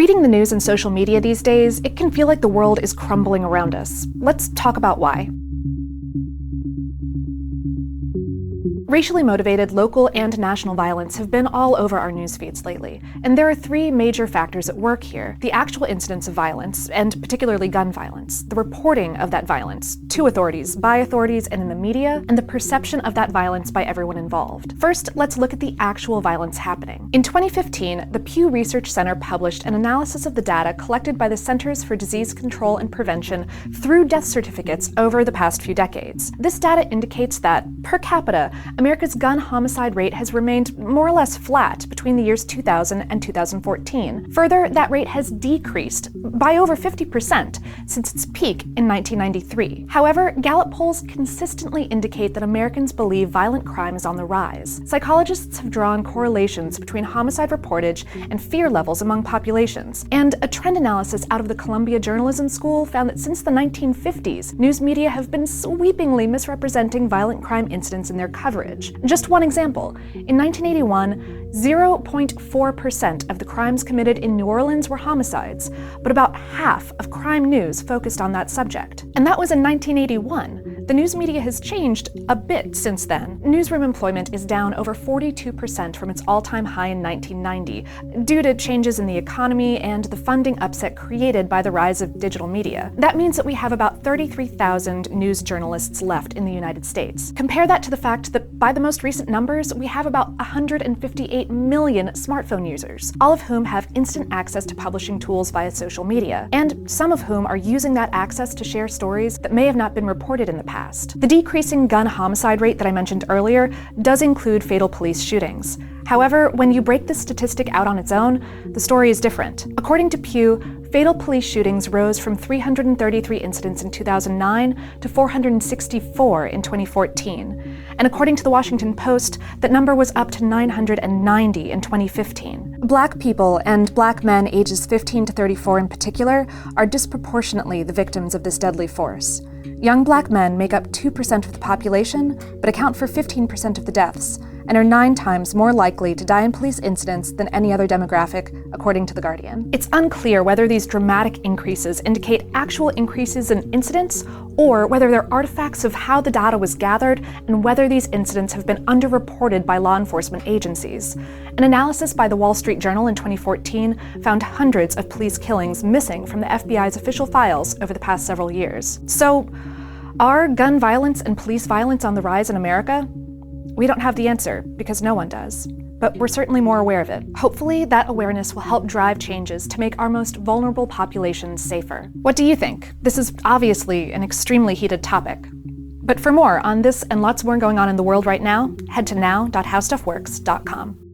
Reading the news and social media these days, it can feel like the world is crumbling around us. Let's talk about why. Racially motivated local and national violence have been all over our news feeds lately, and there are three major factors at work here: the actual incidents of violence, and particularly gun violence, the reporting of that violence to authorities, by authorities, and in the media, and the perception of that violence by everyone involved. First, let's look at the actual violence happening. In 2015, the Pew Research Center published an analysis of the data collected by the Centers for Disease Control and Prevention through death certificates over the past few decades. This data indicates that, per capita, America's gun homicide rate has remained more or less flat between the years 2000 and 2014. Further, that rate has decreased by over 50% since its peak in 1993. However, Gallup polls consistently indicate that Americans believe violent crime is on the rise. Psychologists have drawn correlations between homicide reportage and fear levels among populations, and a trend analysis out of the Columbia Journalism School found that since the 1950s, news media have been sweepingly misrepresenting violent crime incidents in their coverage. Just one example, in 1981, 0.4% of the crimes committed in New Orleans were homicides, but about half of crime news focused on that subject. And that was in 1981. The news media has changed a bit since then. Newsroom employment is down over 42% from its all-time high in 1990, due to changes in the economy and the funding upset created by the rise of digital media. That means that we have about 33,000 news journalists left in the United States. Compare that to the fact that by the most recent numbers, we have about 158 million smartphone users, all of whom have instant access to publishing tools via social media, and some of whom are using that access to share stories that may have not been reported in the past. The decreasing gun homicide rate that I mentioned earlier does include fatal police shootings. However, when you break this statistic out on its own, the story is different. According to Pew, fatal police shootings rose from 333 incidents in 2009 to 464 in 2014. And according to the Washington Post, that number was up to 990 in 2015. Black people, and Black men ages 15 to 34 in particular, are disproportionately the victims of this deadly force. Young Black men make up 2% of the population, but account for 15% of the deaths, and are 9 times more likely to die in police incidents than any other demographic, according to The Guardian. It's unclear whether these dramatic increases indicate actual increases in incidents, or whether they're artifacts of how the data was gathered and whether these incidents have been underreported by law enforcement agencies. An analysis by the Wall Street Journal in 2014 found hundreds of police killings missing from the FBI's official files over the past several years. So, are gun violence and police violence on the rise in America? We don't have the answer, because no one does. But we're certainly more aware of it. Hopefully, that awareness will help drive changes to make our most vulnerable populations safer. What do you think? This is obviously an extremely heated topic. But for more on this and lots more going on in the world right now, head to now.howstuffworks.com.